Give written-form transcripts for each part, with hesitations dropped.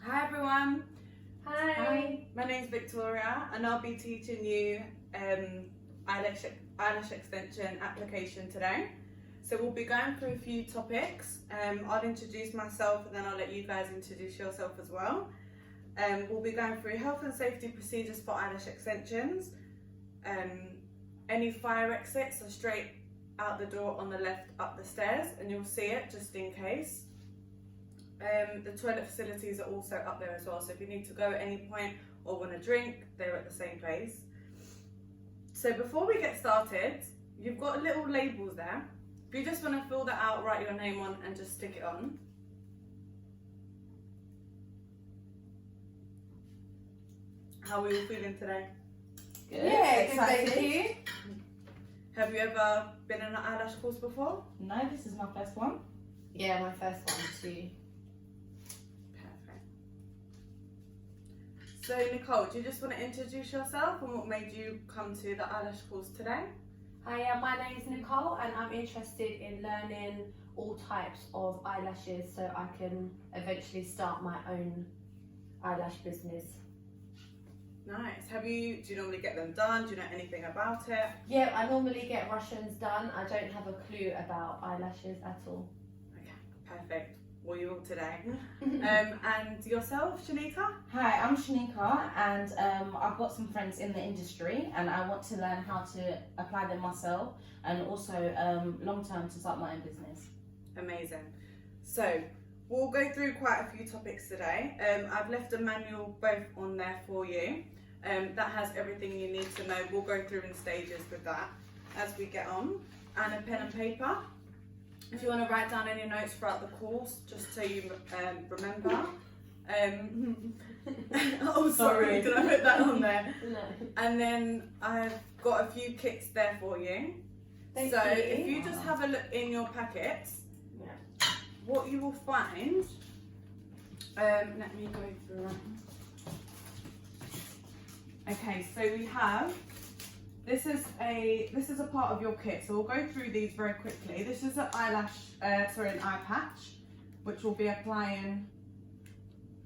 Hi everyone. Hi. My name's Victoria and I'll be teaching you eyelash extension application today. So we'll be going through a few topics. I'll introduce myself and then I'll let you guys introduce yourself as well. We'll be going through health and safety procedures for eyelash extensions. Any fire exits are straight out the door on the left up the stairs, and you'll see it just in case. The toilet facilities are also up there as well, so if you need to go at any point or want to drink, they're at the same place. So before we get started, you've got little labels there. If you just want to fill that out, write your name on and just stick it on. How are we all feeling today? Good. Yeah, Excited. thank you. Have you ever been in an eyelash course before? No, this is my first one. Yeah, my first one too. Perfect. So Nicole, do you just want to introduce yourself and what made you come to the eyelash course today? Hi, my name is Nicole and I'm interested in learning all types of eyelashes so I can eventually start my own eyelash business. Nice. Do you normally get them done? Do you know anything about it? Yeah, I normally get Russians done. I don't have a clue about eyelashes at all. Okay, perfect. Well, you will today. And yourself, Shanika? Hi, I'm Shanika, and I've got some friends in the industry, and I want to learn how to apply them myself, and also long term to start my own business. Amazing. So we'll go through quite a few topics today. I've left a manual both on there for you. That has everything you need to know. We'll go through in stages with that as we get on. And a pen and paper. If you want to write down any notes throughout the course, just so you remember. Oh, sorry, did I put that on there? No. And then I've got a few kits there for you. Thank So you. if you just have a look in your packets, what you will find, let me go through it. Okay, so we have, this is a part of your kit, so we'll go through these very quickly. This is an an eye patch, which we'll be applying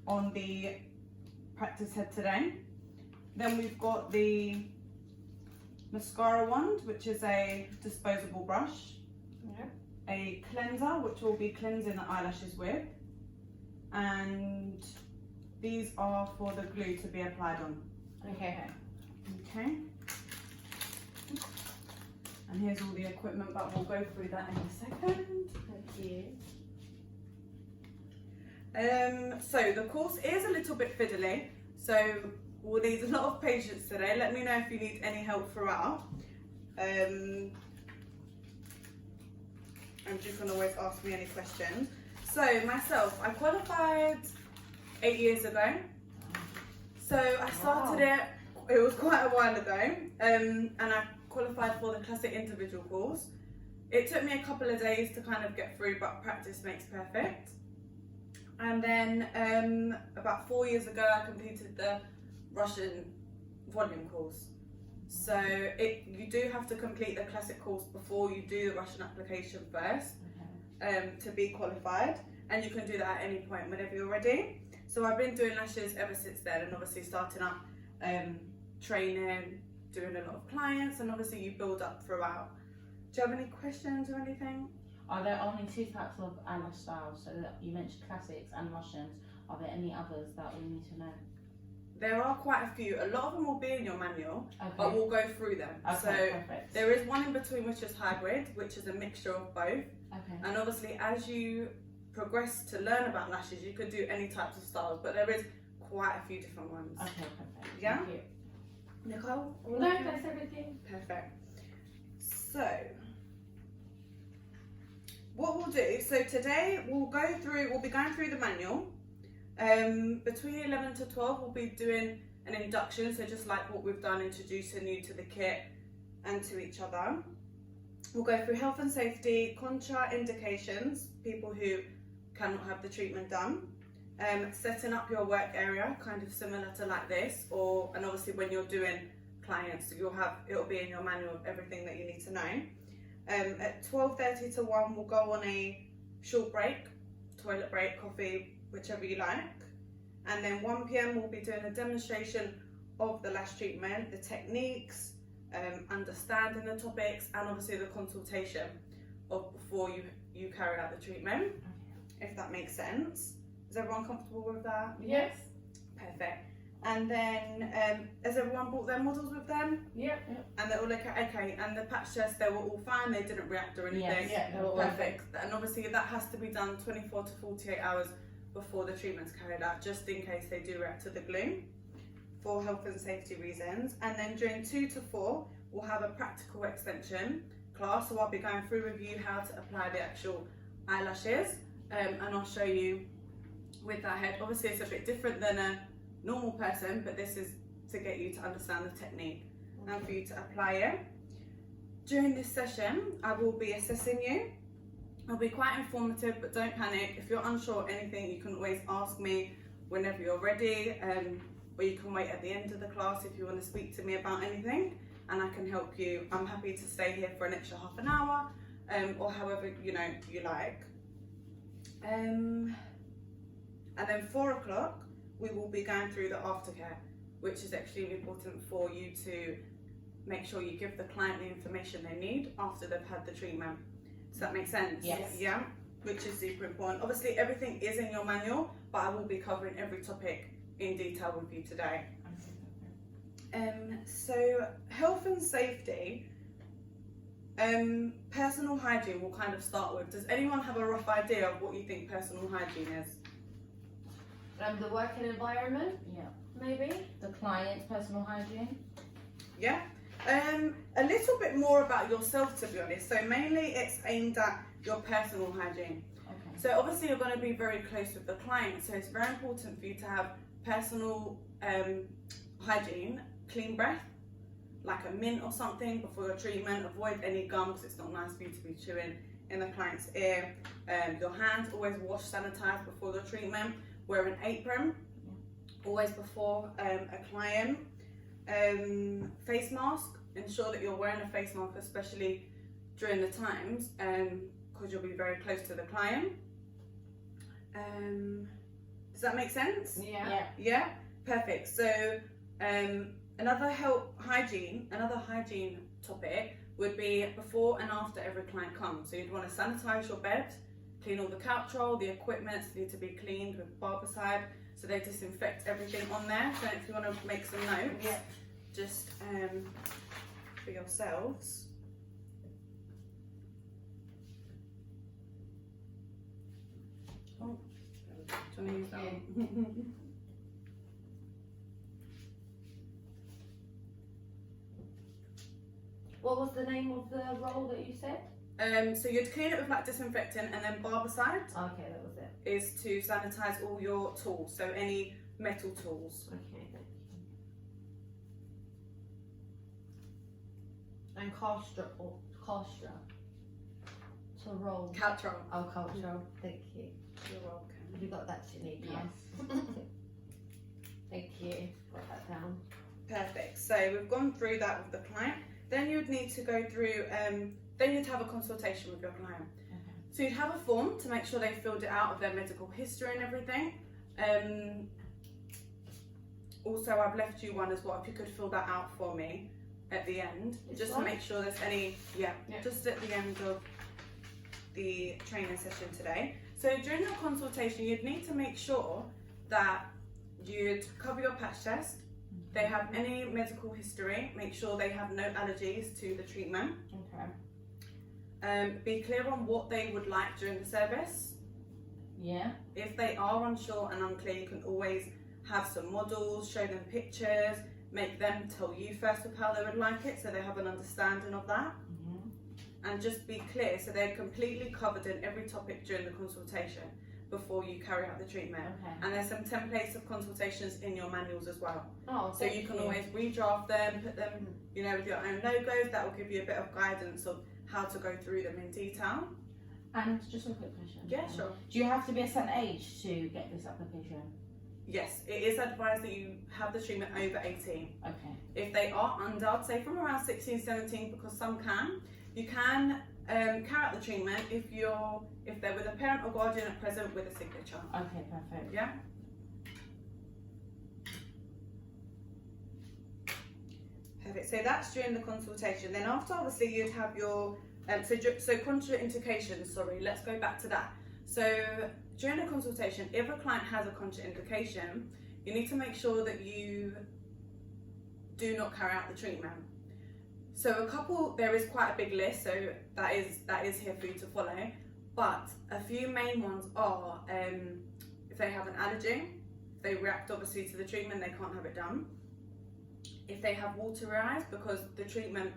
on the practice head today. Then we've got the mascara wand, which is a disposable brush. A cleanser, which we'll be cleansing the eyelashes with, and these are for the glue to be applied on. Okay. Okay. And here's all the equipment, but we'll go through that in a second. Thank you. So the course is a little bit fiddly, so we'll need a lot of patience today. Let me know if you need any help throughout. And you can always ask me any questions. So myself, I qualified 8 years ago. So I started it was quite a while ago, and I qualified for the classic individual course. It took me a couple of days to kind of get through, but practice makes perfect. And then about 4 years ago, I completed the Russian volume course. So you do have to complete the classic course before you do the Russian application first, to be qualified, and you can do that at any point whenever you're ready. So I've been doing lashes ever since then, and obviously starting up training, doing a lot of clients, and obviously you build up throughout. Do you have any questions or anything? Are there only two types of eyelash styles? So that you mentioned classics and Russians. Are there any others that we need to know? There are quite a few. A lot of them will be in your manual, but we'll go through them. Okay, So perfect. there is one in between which is hybrid, which is a mixture of both. Okay. And obviously as you progress to learn about lashes, you could do any types of styles, but there is quite a few different ones. Okay, perfect. Yeah? Thank you. Nicole? No, that's everything. Perfect. So, what we'll do, so today we'll be going through the manual. Between 11 to 12 we'll be doing an induction, so just like what we've done, introducing you to the kit and to each other. We'll go through health and safety, contraindications, people who cannot have the treatment done, setting up your work area, kind of similar to like this, and obviously when you're doing clients, it'll be in your manual of everything that you need to know. At 12:30 to 1 we'll go on a short break, toilet break, coffee, whichever you like, And then 1 p.m. we'll be doing a demonstration of the lash treatment, the techniques, understanding the topics, and obviously the consultation of before you carry out the treatment, if that makes sense. Is everyone comfortable with that? Yes. Perfect. And then has everyone brought their models with them? Yep. And they're all okay, and the patch test, they were all fine, they didn't react or anything? Yes. Yeah. Perfect. And obviously that has to be done 24 to 48 hours before the treatment's carried out, just in case they do react to the glue, for health and safety reasons. And then during 2 to 4, we'll have a practical extension class, so I'll be going through with you how to apply the actual eyelashes, and I'll show you with that head. Obviously it's a bit different than a normal person, but this is to get you to understand the technique and for you to apply it. During this session, I will be assessing you. I'll be quite informative, but don't panic. If you're unsure of anything, you can always ask me whenever you're ready, or you can wait at the end of the class if you want to speak to me about anything, and I can help you. I'm happy to stay here for an extra half an hour, or however you like. And then 4 o'clock, we will be going through the aftercare, which is extremely important for you to make sure you give the client the information they need after they've had the treatment. Does that make sense? Yes. Yeah, which is super important. Obviously, everything is in your manual, but I will be covering every topic in detail with you today. So health and safety, personal hygiene we'll kind of start with. Does anyone have a rough idea of what you think personal hygiene is? The working environment, Yeah. maybe. The client's personal hygiene. Yeah. A little bit more about yourself, to be honest. So mainly it's aimed at your personal hygiene. Okay. So obviously you're going to be very close with the client, so it's very important for you to have personal hygiene, clean breath, like a mint or something before your treatment. Avoid any gum because it's not nice for you to be chewing in the client's ear. Your hands, always wash, sanitize before the treatment. Wear an apron, always before a client. Face mask, ensure that you're wearing a face mask, especially during the times, because you'll be very close to the client. Does that make sense? Yeah. Yeah, perfect. So another hygiene topic would be before and after every client comes. So you'd want to sanitize your bed, clean all the couch roll, the equipment need to be cleaned with barbicide, so they disinfect everything on there. So if you want to make some notes, Yeah. just for yourselves. Oh, do you want to use that one? What was the name of the roll that you said? So you'd clean it with like disinfectant, and then barbicide Okay, that was it. is to sanitize all your tools, so any metal tools. Okay, thank you. And castra. To roll. Couch roll. Oh, cultural. Thank you. You're welcome. Have you got that, Shanika? Yes. Thank you. Got that down. Perfect. So we've gone through that with the client. Then you'd need to go through, then you'd have a consultation with your client. Okay. So you'd have a form to make sure they filled it out of their medical history and everything. Also, I've left you one as well, if you could fill that out for me at the end, This just one? to make sure there's any, Yeah. just at the end of the training session today. So during your consultation, you'd need to make sure that you'd cover your patch test, they have any medical history, make sure they have no allergies to the treatment. Okay. Be clear on what they would like during the service. Yeah. If they are unsure and unclear, you can always have some models, show them pictures, make them tell you first of how they would like it, so they have an understanding of that. And just be clear, so they're completely covered in every topic during the consultation before you carry out the treatment. Okay. And there's some templates of consultations in your manuals as well. Oh, So you can always redraft them, put them, with your own logos. That will give you a bit of guidance of how to go through them in detail. And just a quick question. Yeah, sure. Do you have to be a certain age to get this application? Yes, it is advised that you have the treatment over 18. Okay. If they are under, I'd say from around 16, 17, because some can. You can carry out the treatment if they're with a parent or guardian at present with a signature. Okay, perfect. Yeah. so that's during the consultation. Then after, obviously, you'd have your so contraindication. Sorry, let's go back to that. So during the consultation, if a client has a contraindication, you need to make sure that you do not carry out the treatment. So there is quite a big list, so that is here for you to follow. But a few main ones are if they have an allergy, if they react obviously to the treatment, they can't have it done. If they have watery eyes, because the treatment,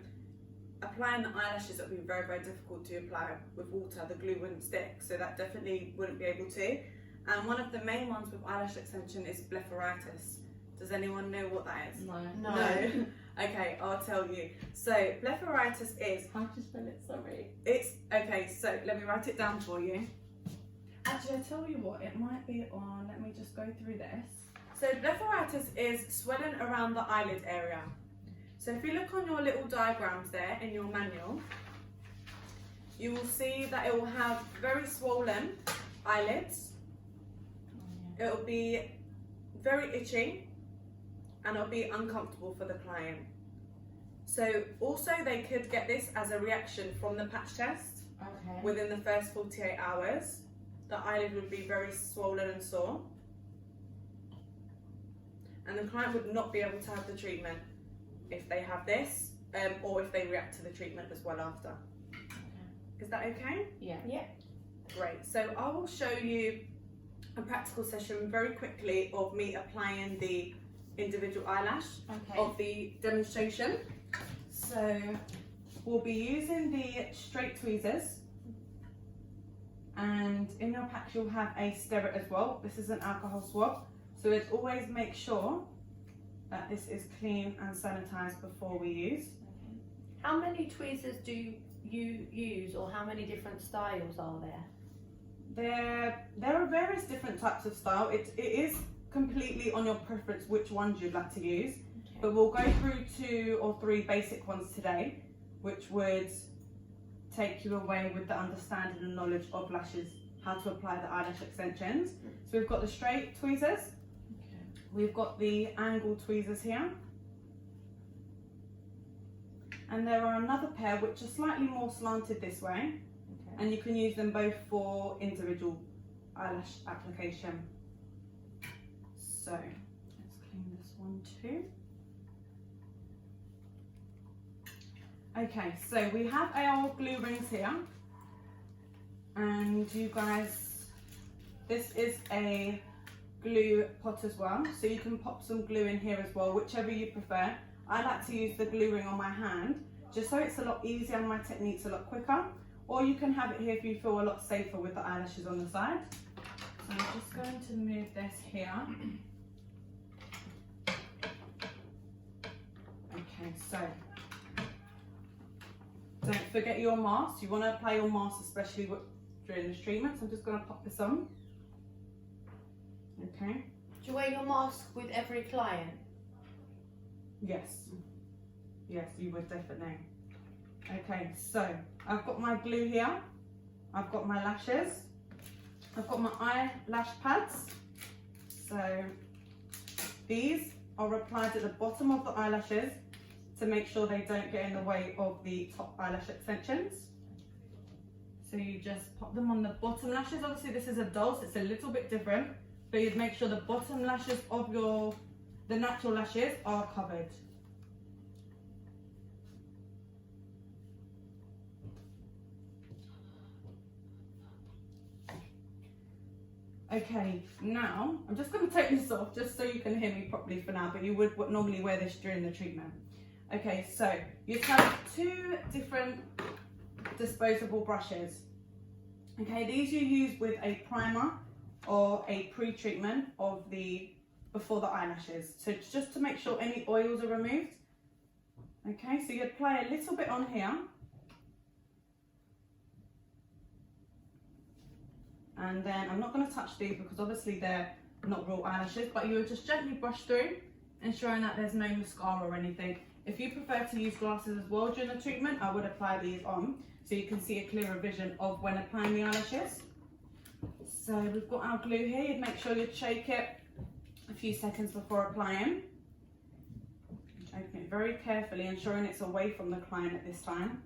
applying the eyelashes, it would be very, very difficult to apply with water, the glue wouldn't stick, so that definitely wouldn't be able to. And one of the main ones with eyelash extension is Letharitis. Does anyone know what that is? No. Okay, I'll tell you. So Letharitis is, How do you spell it? Sorry. it's, okay, so let me write it down for you. Actually, I'll tell you what, it might be on, let me just go through this. So Letharitis is swelling around the eyelid area. So if you look on your little diagrams there in your manual, you will see that it will have very swollen eyelids. It will be very itchy and it'll be uncomfortable for the client. So also they could get this as a reaction from the patch test. Okay. Within the first 48 hours, the eyelid would be very swollen and sore. And the client would not be able to have the treatment if they have this, or if they react to the treatment as well after. Is that okay? Yeah. Yeah. Great. So I will show you a practical session very quickly of me applying the individual eyelash of the demonstration. So we'll be using the straight tweezers, and in your pack you'll have a stirret as well. This is an alcohol swab, so let's always make sure that this is clean and sanitized before we use. How many tweezers do you use, or how many different styles are there? There are various different types of style. It is completely on your preference which ones you'd like to use, but we'll go through 2 or 3 basic ones today, which would take you away with the understanding and knowledge of lashes, how to apply the eyelash extensions. So we've got the straight tweezers, we've got the angle tweezers here, and there are another pair which are slightly more slanted this way, and you can use them both for individual eyelash application. So let's clean this one too. Okay, so we have our glue rings here, and you guys, this is a glue pot as well, so you can pop some glue in here as well, whichever you prefer. I like to use the glue ring on my hand, just so it's a lot easier and my technique's a lot quicker, or you can have it here if you feel a lot safer with the eyelashes on the side. So I'm just going to move this here. Okay, so don't forget your mask. You want to apply your mask especially during this treatment, so I'm just going to pop this on. Okay. Do you wear your mask with every client? Yes. Yes, you would definitely. Okay, so I've got my glue here. I've got my lashes. I've got my eyelash pads. So these are applied at the bottom of the eyelashes to make sure they don't get in the way of the top eyelash extensions. So you just pop them on the bottom lashes. Obviously this is a doll, so it's a little bit different, but you'd make sure the bottom lashes of the natural lashes are covered. Okay, now I'm just going to take this off just so you can hear me properly for now, but you would normally wear this during the treatment. Okay, so you have 2 different disposable brushes. Okay, these you use with a primer or a pre-treatment of before the eyelashes. So it's just to make sure any oils are removed. Okay, so you apply a little bit on here. And then I'm not going to touch these because obviously they're not real eyelashes, but you would just gently brush through, ensuring that there's no mascara or anything. If you prefer to use glasses as well during the treatment, I would apply these on so you can see a clearer vision of when applying the eyelashes. So we've got our glue here. You'd make sure you shake it a few seconds before applying. Open it very carefully, ensuring it's away from the client at this time.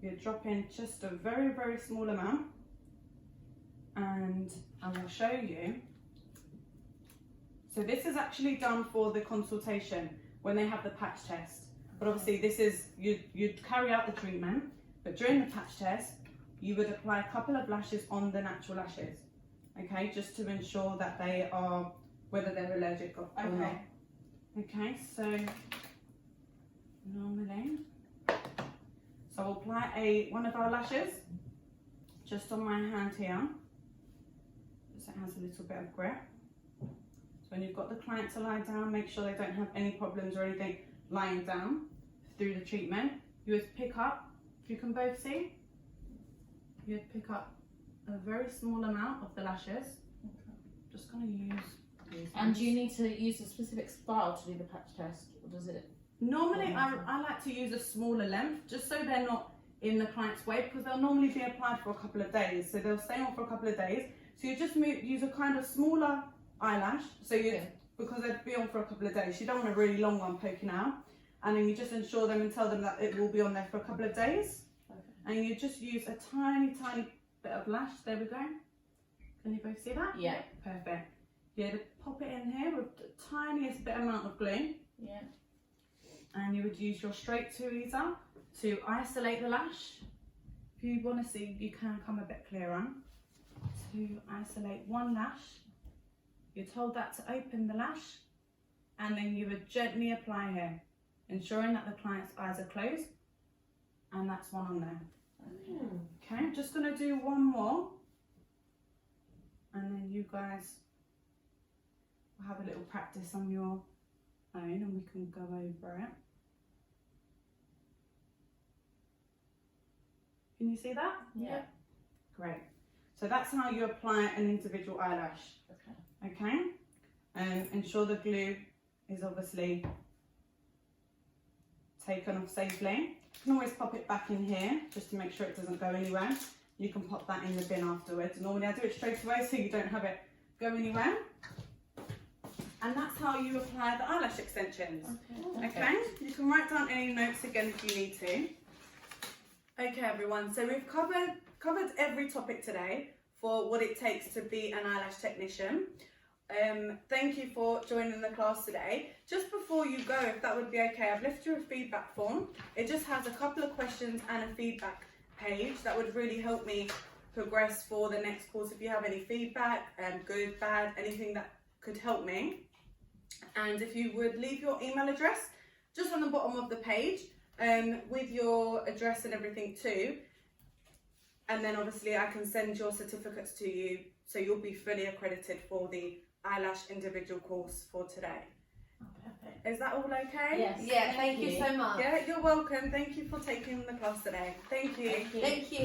You drop in just a very, very small amount, and I will show you. So this is actually done for the consultation when they have the patch test. But obviously this is, you'd carry out the treatment, but during the patch test, you would apply a couple of lashes on the natural lashes, okay, just to ensure that they are, whether they're allergic or not. Okay, so normally, so I'll apply one of our lashes just on my hand here, so it has a little bit of grip. So when you've got the client to lie down, make sure they don't have any problems or anything lying down through the treatment. You would pick up, if you can both see, you would pick up a very small amount of the lashes. Just going to use these. And do you need to use a specific style to do the patch test, or does it? Normally, I like to use a smaller length, just so they're not in the client's way, because they'll normally be applied for a couple of days. So they'll stay on for a couple of days. So you just use a kind of smaller eyelash, so because they'd be on for a couple of days. You don't want a really long one poking out, and then you just ensure them and tell them that it will be on there for a couple of days. And you just use a tiny bit of lash. There we go. Can you both see that? Yeah. Perfect. Yeah, to pop it in here with the tiniest bit amount of glue. Yeah. And you would use your straight tweezer to isolate the lash. If you want to see, you can come a bit clearer. To isolate one lash, you'd hold that to open the lash, and then you would gently apply here, ensuring that the client's eyes are closed, and that's one on there. Okay, I'm just going to do one more, and then you guys will have a little practice on your own, and we can go over it. Can you see that? Yeah. Great. So that's how you apply an individual eyelash. Okay. Ensure the glue is obviously taken off safely. You can always pop it back in here just to make sure it doesn't go anywhere. You can pop that in the bin afterwards. Normally I do it straight away so you don't have it go anywhere. And that's how you apply the eyelash extensions. Okay. You can write down any notes again if you need to. Okay everyone, so we've covered every topic today for what it takes to be an eyelash technician. Thank you for joining the class today. Just before you go, if that would be okay, I've left you a feedback form. It just has a couple of questions and a feedback page that would really help me progress for the next course. If you have any feedback, good, bad, anything that could help me. And if you would leave your email address just on the bottom of the page, with your address and everything too. And then obviously I can send your certificates to you, so you'll be fully accredited for the eyelash individual course for today. Perfect. Is that all okay? Yes. Yeah, thank you so much. Yeah, you're welcome. Thank you for taking the class today. Thank you. Thank you. Thank you.